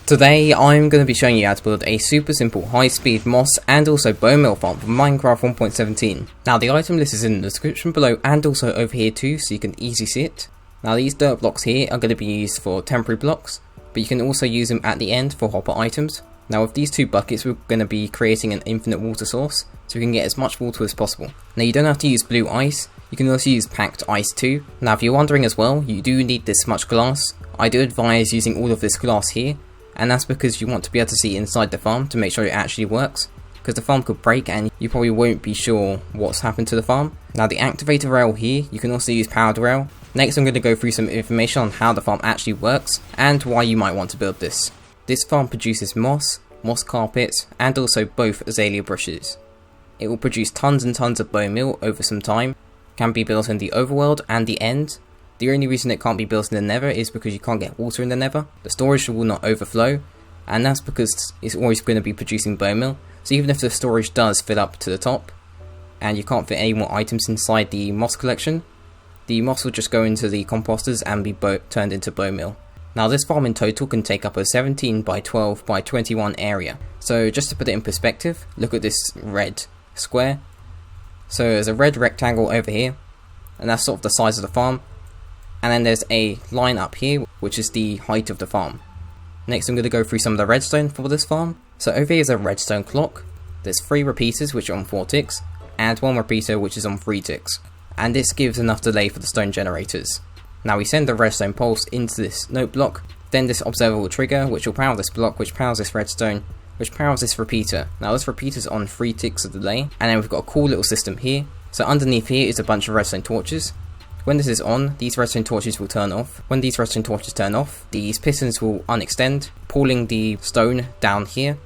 Today I'm going to be showing you how to build a super simple high-speed moss and also bone meal farm for Minecraft 1.17. Now the item list is in the description below and also over here too, so you can easily see it. Now these dirt blocks here are going to be used for temporary blocks, but you can also use them at the end for hopper items. Now with these two buckets we're going to be creating an infinite water source, so we can get as much water as possible. Now you don't have to use blue ice, you can also use packed ice too. Now if you're wondering as well, you do need this much glass. I do advise using all of this glass here, and that's because you want to be able to see inside the farm to make sure it actually works, because the farm could break and you probably won't be sure what's happened to the farm. Now the activator rail here, you can also use powered rail. Next I'm going to go through some information on how the farm actually works and why you might want to build this. This farm produces moss carpets and also both azalea bushes. It will produce tons and tons of bone meal over some time, can be built in the overworld and the end. The only reason it can't be built in the nether is because you can't get water in the nether. The storage will not overflow, and that's because it's always going to be producing bone meal. So even if the storage does fill up to the top, and you can't fit any more items inside the moss collection, the moss will just go into the composters and be turned into bone meal. Now this farm in total can take up a 17 by 12 by 21 area. So just to put it in perspective, look at this red square. So there's a red rectangle over here, and that's sort of the size of the farm. And then there's a line up here, which is the height of the farm. Next I'm going to go through some of the redstone for this farm. So over here is a redstone clock. There's 3 repeaters which are on 4 ticks, and 1 repeater which is on 3 ticks. And this gives enough delay for the stone generators. Now we send the redstone pulse into this note block, then this observer will trigger, which will power this block, which powers this redstone, which powers this repeater. Now this repeater's on 3 ticks of delay, and then we've got a cool little system here. So underneath here is a bunch of redstone torches. When this is on, these redstone torches will turn off. When these redstone torches turn off, these pistons will unextend, pulling the stone down here.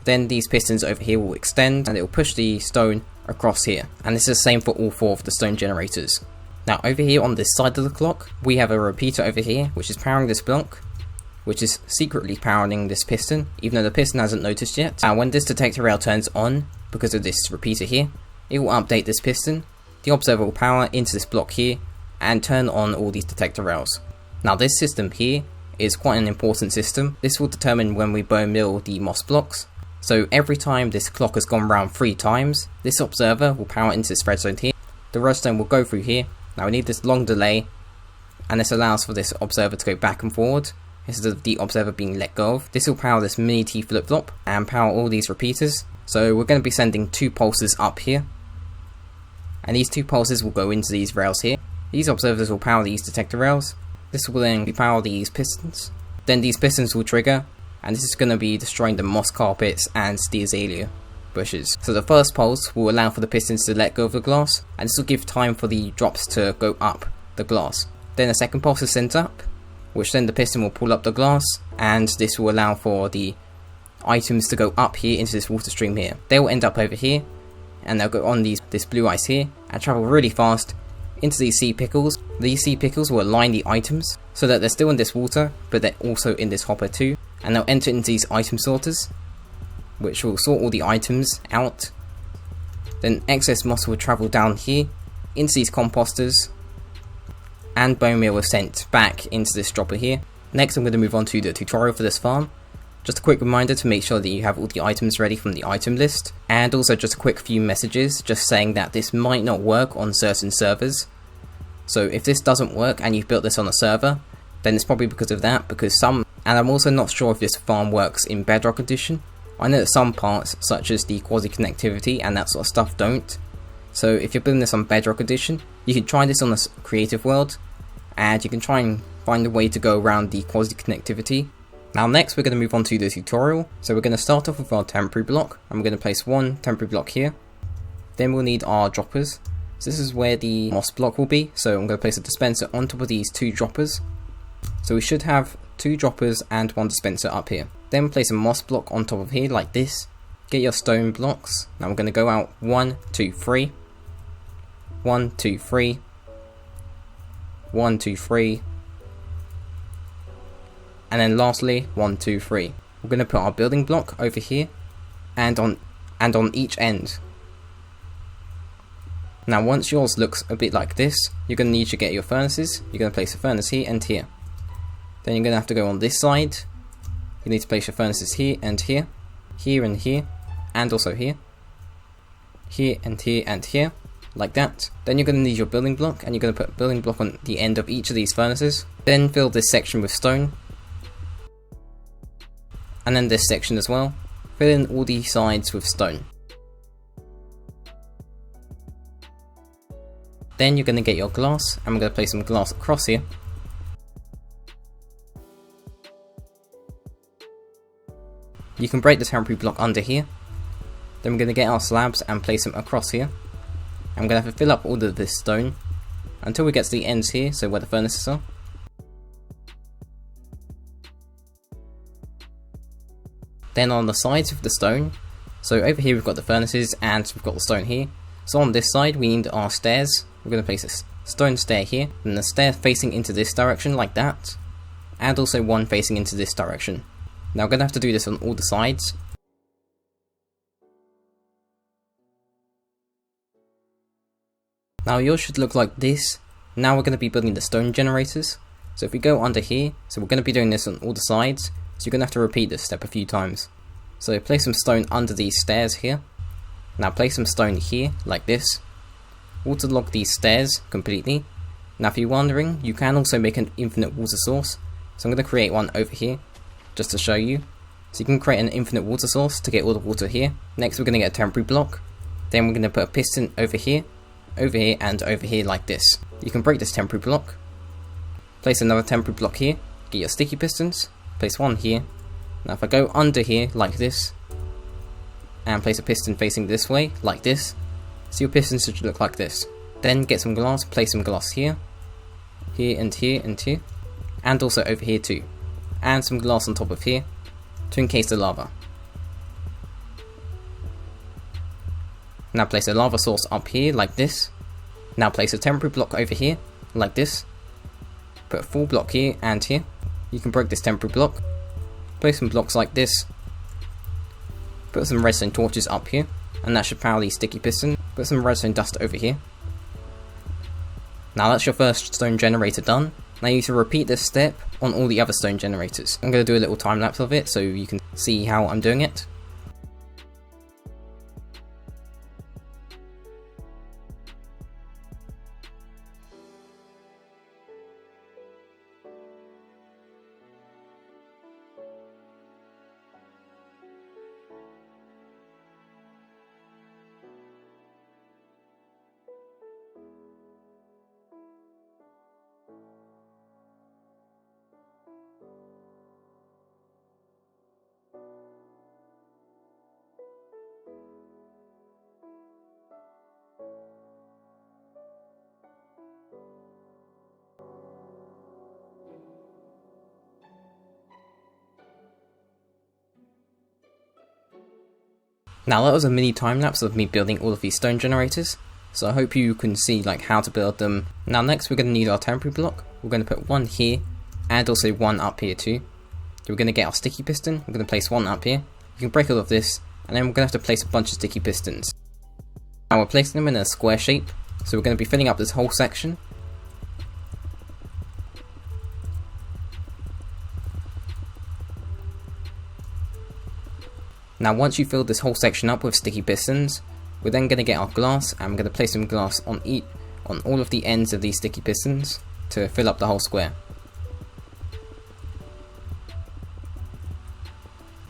Then these pistons over here will extend, and it will push the stone across here. And this is the same for all 4 of the stone generators. Now over here on this side of the clock, we have a repeater over here, which is powering this block, which is secretly powering this piston, even though the piston hasn't noticed yet. And when this detector rail turns on, because of this repeater here, it will update this piston. The observer will power into this block here, and turn on all these detector rails. Now this system here is quite an important system. This will determine when we bone meal the moss blocks. So every time this clock has gone round 3 times, this observer will power into this redstone here. The redstone will go through here. Now we need this long delay, and this allows for this observer to go back and forward instead of the observer being let go of. This will power this mini T flip-flop and power all these repeaters. So we're going to be sending 2 pulses up here, and these 2 pulses will go into these rails here. These observers will power these detector rails. This will then power these pistons. Then these pistons will trigger, and this is going to be destroying the moss carpets and the azalea bushes. So the first pulse will allow for the pistons to let go of the glass, and this will give time for the drops to go up the glass. Then the second pulse is sent up, which then the piston will pull up the glass, and this will allow for the items to go up here into this water stream here. They will end up over here, and they'll go on this blue ice here, and travel really fast into these sea pickles. These sea pickles will align the items so that they're still in this water, but they're also in this hopper too, and they'll enter into these item sorters, which will sort all the items out. Then excess moss will travel down here into these composters, and bone meal was sent back into this dropper here. Next I'm going to move on to the tutorial for this farm. Just a quick reminder to make sure that you have all the items ready from the item list, and also just a quick few messages just saying that this might not work on certain servers. So if this doesn't work and you've built this on a server, then it's probably because of that, and I'm also not sure if this farm works in bedrock edition. I know that some parts, such as the quasi connectivity and that sort of stuff, don't. So if you're building this on bedrock edition, you can try this on a creative world, and you can try and find a way to go around the quasi connectivity. Now next we're going to move on to the tutorial. So we're going to start off with our temporary block, and we're going to place 1 temporary block here. Then we'll need our droppers. So this is where the moss block will be, so I'm going to place a dispenser on top of these 2 droppers. So we should have 2 droppers and 1 dispenser up here. Then place a moss block on top of here like this. Get your stone blocks. Now we're going to go out 1, 2, 3. 1, 2, 3. 1, 2, 3. And then lastly 1, 2, 3. We're going to put our building block over here and on each end. Now once yours looks a bit like this, you're going to need to get your furnaces. You're going to place a furnace here and here. Then you're going to have to go on this side, you need to place your furnaces here and here, here and here, and also here, here and here and here, like that. Then you're going to need your building block, and you're going to put a building block on the end of each of these furnaces. Then fill this section with stone, and then this section as well. Fill in all the sides with stone. Then you're going to get your glass, and we're going to place some glass across here. You can break the temporary block under here. Then we're going to get our slabs and place them across here. I'm going to have to fill up all of this stone until we get to the ends here, so where the furnaces are. Then on the sides of the stone, so over here we've got the furnaces and we've got the stone here. So on this side we need our stairs. We're going to place a stone stair here, and the stair facing into this direction like that, and also one facing into this direction. Now we're going to have to do this on all the sides. Now yours should look like this. Now we're going to be building the stone generators. So if we go under here, so we're going to be doing this on all the sides, so you're going to have to repeat this step a few times. So place some stone under these stairs here. Now place some stone here, like this. Waterlog these stairs completely. Now if you're wondering, you can also make an infinite water source. So I'm going to create one over here, just to show you. So you can create an infinite water source to get all the water here. Next we're going to get a temporary block. Then we're going to put a piston over here, and over here like this. You can break this temporary block. Place another temporary block here. Get your sticky pistons. Place one here. Now if I go under here like this, and place a piston facing this way like this, so your pistons should look like this. Then get some glass, place some glass here, here and here and here, and also over here too, and some glass on top of here to encase the lava. Now place a lava source up here like this. Now place a temporary block over here like this. Put a full block here and here. You can break this temporary block. Place some blocks like this. Put some redstone torches up here, and that should power these sticky pistons. Put some redstone dust over here. Now that's your first stone generator done. Now you need to repeat this step on all the other stone generators. I'm going to do a little time lapse of it so you can see how I'm doing it. Now that was a mini time lapse of me building all of these stone generators, so I hope you can see like how to build them. Now next we're going to need our temporary block. We're going to put one here and also one up here too. So we're going to get our sticky piston. We're going to place one up here. You can break all of this, and then we're going to have to place a bunch of sticky pistons. Now we're placing them in a square shape, so we're going to be filling up this whole section. Now once you fill this whole section up with sticky pistons, we're then going to get our glass, and we're going to place some glass on all of the ends of these sticky pistons to fill up the whole square.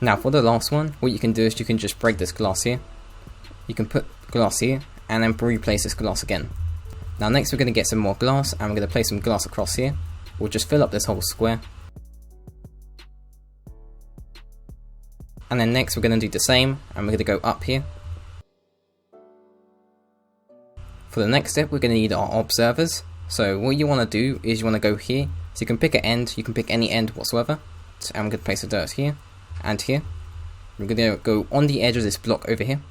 Now for the last one, what you can do is you can just break this glass here. You can put glass here and then replace this glass again. Now next we're going to get some more glass, and we're going to place some glass across here. We'll just fill up this whole square. And then next we're going to do the same, and we're going to go up here. For the next step we're going to need our observers. So what you want to do is you want to go here, so you can pick an end, you can pick any end whatsoever. And we're going to place the dirt here and here. We're going to go on the edge of this block over here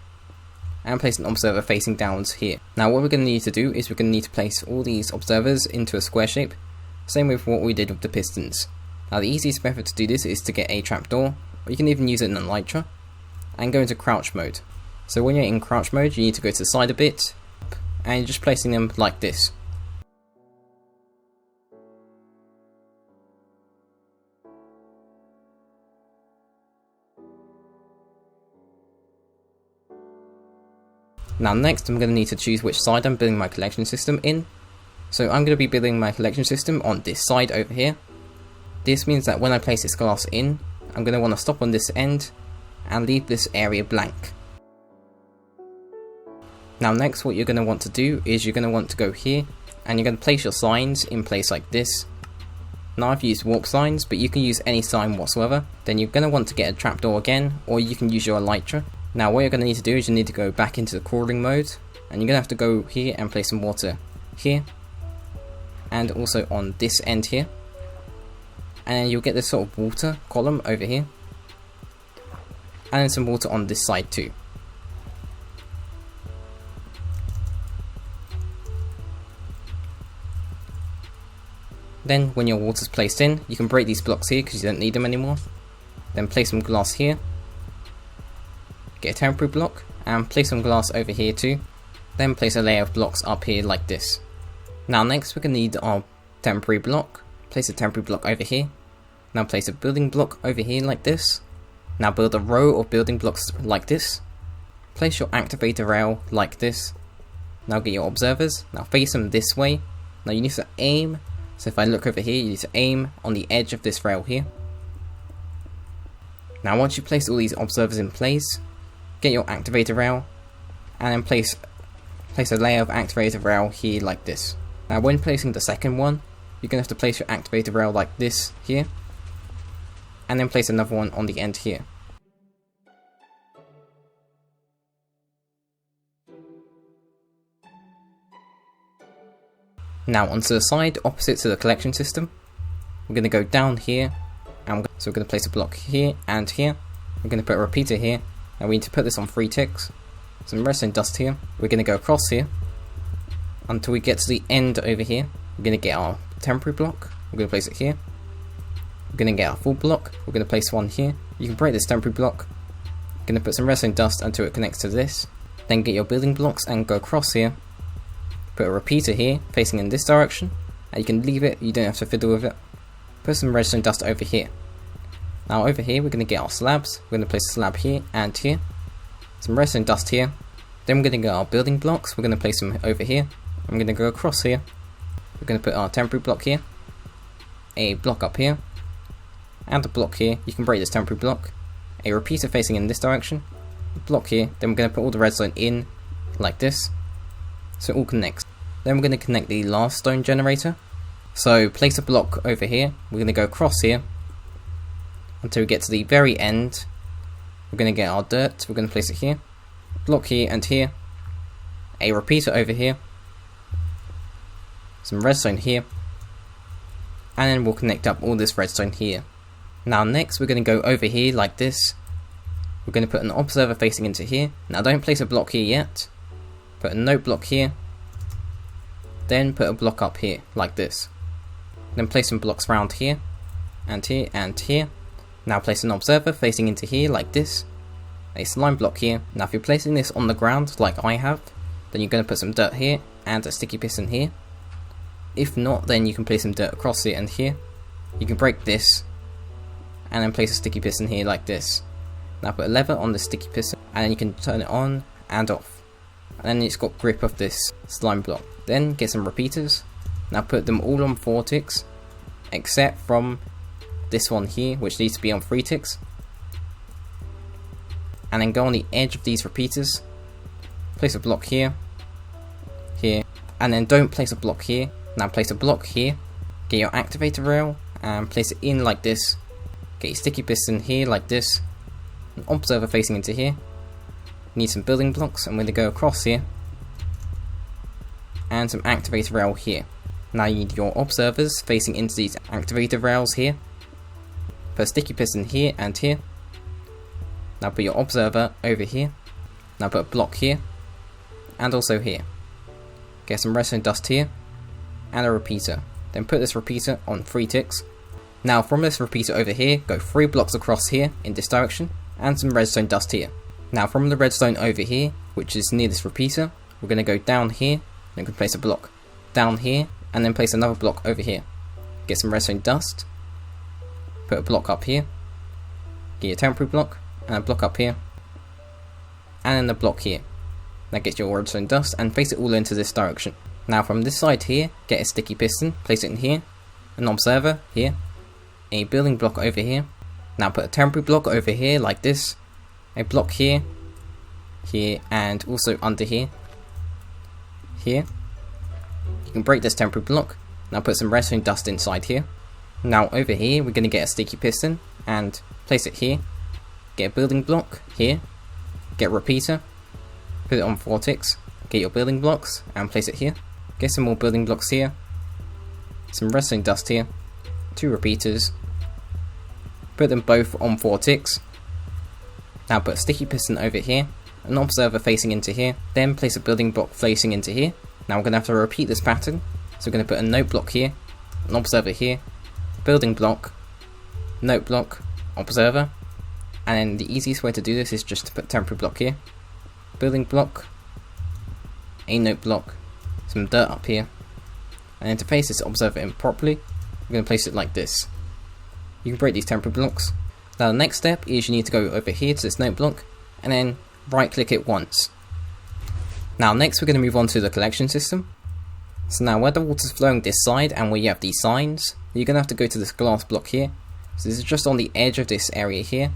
and place an observer facing downwards here. Now what we're going to need to do is we're going to need to place all these observers into a square shape, same with what we did with the pistons. Now the easiest method to do this is to get a trapdoor, or you can even use it in Elytra, and go into crouch mode. So when you're in crouch mode, you need to go to the side a bit, and you're just placing them like this. Now next I'm going to need to choose which side I'm building my collection system in. So I'm going to be building my collection system on this side over here. This means that when I place this glass in, I'm going to want to stop on this end and leave this area blank. Now next what you're going to want to do is you're going to want to go here and you're going to place your signs in place like this. Now I've used warp signs, but you can use any sign whatsoever. Then you're going to want to get a trapdoor again, or you can use your elytra. Now what you're going to need to do is you need to go back into the crawling mode, and you're going to have to go here and place some water here, and also on this end here. And then you'll get this sort of water column over here, and then some water on this side too. Then when your water's placed in, you can break these blocks here because you don't need them anymore. Then place some glass here, get a temporary block, and place some glass over here too. Then place a layer of blocks up here like this. Now next we're going to need our temporary block. Place a temporary block over here. Now place a building block over here like this. Now build a row of building blocks like this. Place your activator rail like this. Now get your observers. Now face them this way. Now you need to aim. So if I look over here, you need to aim on the edge of this rail here. Now once you place all these observers in place, get your activator rail, and then place a layer of activator rail here like this. Now when placing the second one, you're going to have to place your activator rail like this here, and then place another one on the end here. Now onto the side opposite to the collection system, we're going to go down here, and so we're going to place a block here and here. We're going to put a repeater here, and we need to put this on 3 ticks. Some redstone dust here. We're going to go across here until we get to the end over here. We're going to get our temporary block. We're going to place it here. We're going to get our full block. We're going to place one here. You can break this temporary block. We're going to put some redstone dust until it connects to this. Then get your building blocks and go across here. Put a repeater here, facing in this direction, and you can leave it, you don't have to fiddle with it. Put some redstone dust over here. Now over here we're going to get our slabs. We're going to place a slab here and here. Some redstone dust here. Then we're going to get our building blocks. We're going to place them over here. I'm going to go across here. We're going to put our temporary block here, a block up here, and a block here. You can break this temporary block. A repeater facing in this direction, a block here. Then we're going to put all the redstone in like this, so it all connects. Then we're going to connect the last stone generator. So place a block over here. We're going to go across here until we get to the very end. We're going to get our dirt. We're going to place it here, block here and here, a repeater over here, some redstone here, and then we'll connect up all this redstone here. Now next we're going to go over here like this. We're going to put an observer facing into here. Now don't place a block here yet. Put a note block here, then put a block up here like this. Then place some blocks around here and here and here. Now place an observer facing into here like this, a slime block here. Now if you're placing this on the ground like I have, then you're going to put some dirt here and a sticky piston here. If not, then you can place some dirt across here and here. You can break this and then place a sticky piston here like this. Now put a lever on the sticky piston and then you can turn it on and off. And then it's got grip of this slime block. Then get some repeaters. Now put them all on 4 ticks, except from this one here, which needs to be on 3 ticks. And then go on the edge of these repeaters. Place a block here, here, and then don't place a block here. Now place a block here. Get your activator rail and place it in like this. Get your sticky piston here like this. An observer facing into here. Need some building blocks. I'm going to go across here, and some activator rail here. Now you need your observers facing into these activator rails here. Put a sticky piston here and here. Now put your observer over here. Now put a block here and also here. Get some redstone dust here and a repeater. Then put this repeater on 3 ticks. Now from this repeater over here, go 3 blocks across here in this direction and some redstone dust here. Now from the redstone over here, which is near this repeater, we're going to go down here, then we can place a block down here, and then place another block over here. Get some redstone dust, put a block up here, get a temporary block, and a block up here, and then a block here. Now get your redstone dust and place it all into this direction. Now from this side here, get a sticky piston, place it in here, an observer here, a building block over here. Now put a temporary block over here like this, a block here, here, and also under here, here. You can break this temporary block. Now put some redstone dust inside here. Now over here we're going to get a sticky piston and place it here. Get a building block here, get a repeater, put it on 4 ticks, get your building blocks and place it here. Get some more building blocks here, some redstone dust here, 2 repeaters, put them both on 4 ticks. Now put a sticky piston over here, an observer facing into here, then place a building block facing into here. Now we're going to have to repeat this pattern, so we're going to put a note block here, an observer here, building block, note block, observer, and then the easiest way to do this is just to put temporary block here, building block, a note block, some dirt up here, and then to place this observer in properly, we're going to place it like this. You can break these temporary blocks. Now the next step is you need to go over here to this note block, and then right click it once. Now next we're going to move on to the collection system. So now where the water's flowing this side and where you have these signs, you're going to have to go to this glass block here. So this is just on the edge of this area here.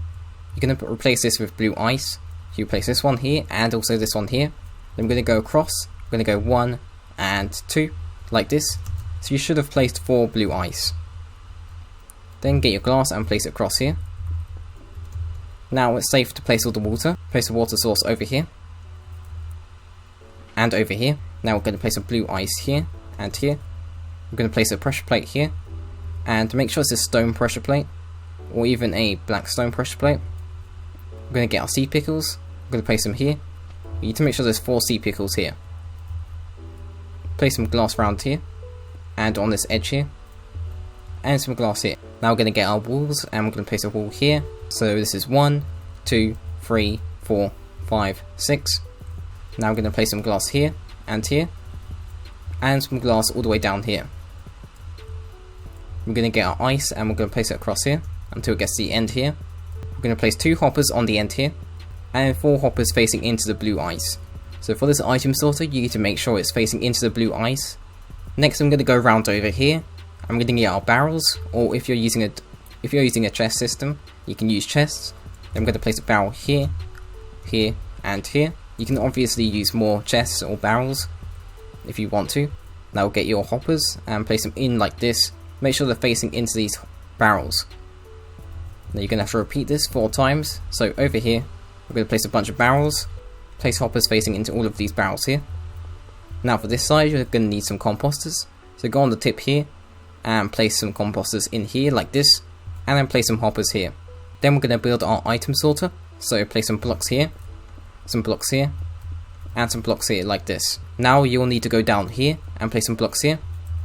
You're going to replace this with blue ice. You place this one here and also this one here. Then we're going to go across. We're going to go 1 and 2 like this. So you should have placed 4 blue ice. Then get your glass and place it across here. Now it's safe to place all the water. Place a water source over here and over here. Now we're going to place a blue ice here and here. We're going to place a pressure plate here, and to make sure it's a stone pressure plate or even a black stone pressure plate, we're going to get our sea pickles. We're going to place them here. We need to make sure there's 4 sea pickles here. Place some glass around here and on this edge here, and some glass here. Now we're going to get our walls, and we're going to place a wall here. So this is 1, 2, 3, 4, 5, 6. Now we're going to place some glass here and here, and some glass all the way down here. We're going to get our ice and we're going to place it across here until it gets to the end here. We're going to place 2 hoppers on the end here, and 4 hoppers facing into the blue ice. So for this item sorter, you need to make sure it's facing into the blue ice. Next I'm going to go around over here. I'm going to get our barrels, or if you're using a chest system, you can use chests. Then I'm going to place a barrel here, here, and here. You can obviously use more chests or barrels if you want to. Now we'll get your hoppers and place them in like this. Make sure they're facing into these barrels. Now you're going to have to repeat this 4 times. So over here, we're going to place a bunch of barrels. Place hoppers facing into all of these barrels here. Now for this side, you're going to need some composters. So go on the tip here and place some composters in here like this, and then place some hoppers here. Then we're going to build our item sorter. So place some blocks here, some blocks here, and some blocks here like this. Now you'll need to go down here and place some blocks here.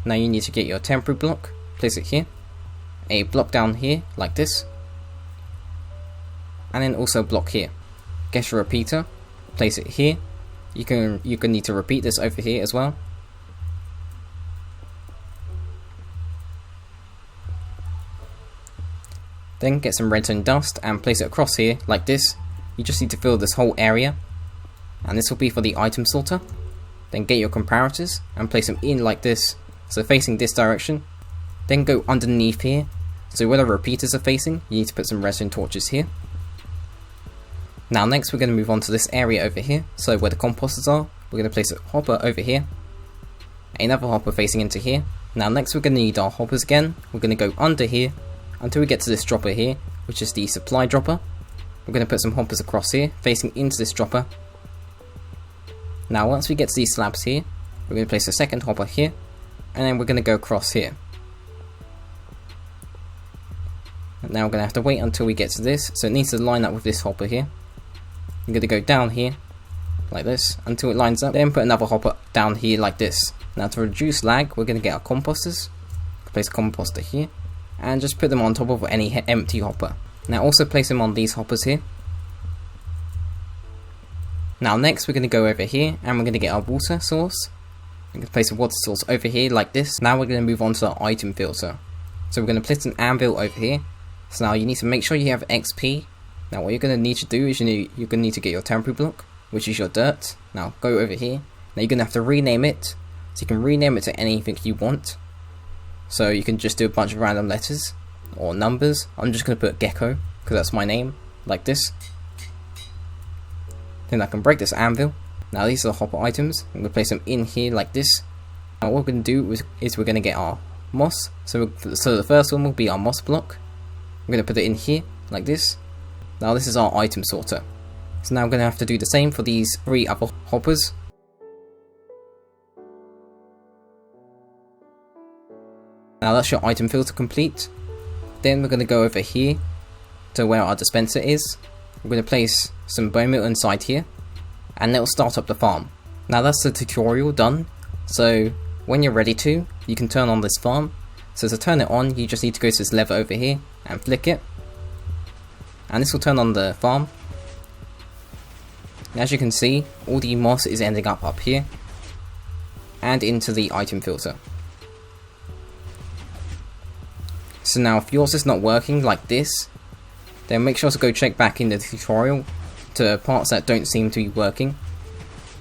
Now you need to get your temporary block, place it here, a block down here like this, and then also a block here. Get your repeater, place it here. You can need to repeat this over here as well. Then get some redstone dust and place it across here like this. You just need to fill this whole area, and this will be for the item sorter. Then get your comparators and place them in like this, so facing this direction. Then go underneath here, so where the repeaters are facing, you need to put some redstone torches here. Now next we're going to move on to this area over here, so where the composters are, we're going to place a hopper over here, another hopper facing into here. Now next we're going to need our hoppers again. We're going to go under here until we get to this dropper here, which is the supply dropper. We're going to put some hoppers across here, facing into this dropper. Now once we get to these slabs here, we're going to place a second hopper here, and then we're going to go across here. And now we're going to have to wait until we get to this, so it needs to line up with this hopper here. I'm going to go down here, like this, until it lines up, then put another hopper down here like this. Now to reduce lag, we're going to get our composters, place a composter here, and just put them on top of any empty hopper. Now also place them on these hoppers here. Now next we're going to go over here and we're going to get our water source. We're going to place a water source over here like this. Now we're going to move on to our item filter. So we're going to place an anvil over here. So now you need to make sure you have XP. Now what you're going to need to do is you're going to need to get your temporary block. which is your dirt. Now go over here. Now you're going to have to rename it. So you can rename it to anything you want. So you can just do a bunch of random letters or numbers. I'm just going to put Gecko because that's my name, like this. Then I can break this anvil. Now these are the hopper items. I'm going to place them in here like this. Now what we're going to do is we're going to get our moss. So the first one will be our moss block. We're going to put it in here like this. Now this is our item sorter. So now I'm going to have to do the same for these 3 other hoppers. Now that's your item filter complete. Then we're going to go over here to where our dispenser is. We're going to place some bone meal inside here, and it will start up the farm. Now that's the tutorial done. So when you're ready to, you can turn on this farm. So to turn it on, you just need to go to this lever over here and flick it, and this will turn on the farm. And as you can see, all the moss is ending up here and into the item filter. So now if yours is not working like this, then make sure to go check back in the tutorial to parts that don't seem to be working.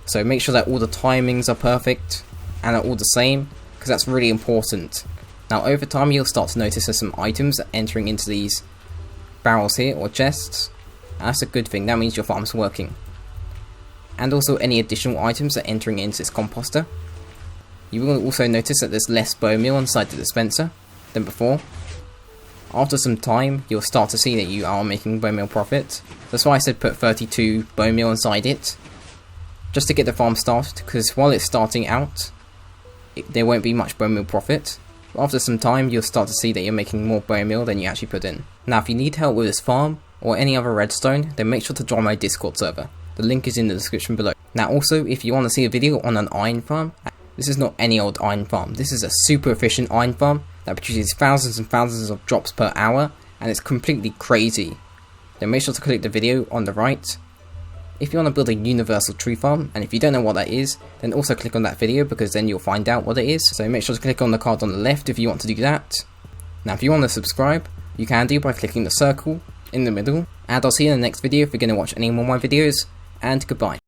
So make sure that all the timings are perfect and are all the same, because that's really important. Now over time you'll start to notice there's some items entering into these barrels here or chests, and that's a good thing. That means your farm's working. And also any additional items that are entering into this composter. You will also notice that there's less bone meal inside the dispenser than before. After some time, you'll start to see that you are making bone meal profit. That's why I said put 32 bone meal inside it, just to get the farm started, because while it's starting out, there won't be much bone meal profit. But after some time, you'll start to see that you're making more bone meal than you actually put in. Now if you need help with this farm, or any other redstone, then make sure to join my Discord server. The link is in the description below. Now also, if you want to see a video on an iron farm, this is not any old iron farm. This is a super efficient iron farm that produces thousands and thousands of drops per hour, and it's completely crazy. Then make sure to click the video on the right. If you want to build a universal tree farm, and if you don't know what that is, then also click on that video, because then you'll find out what it is. So make sure to click on the card on the left if you want to do that. Now if you want to subscribe, you can do by clicking the circle in the middle, and I'll see you in the next video if you're going to watch any more of my videos, and goodbye.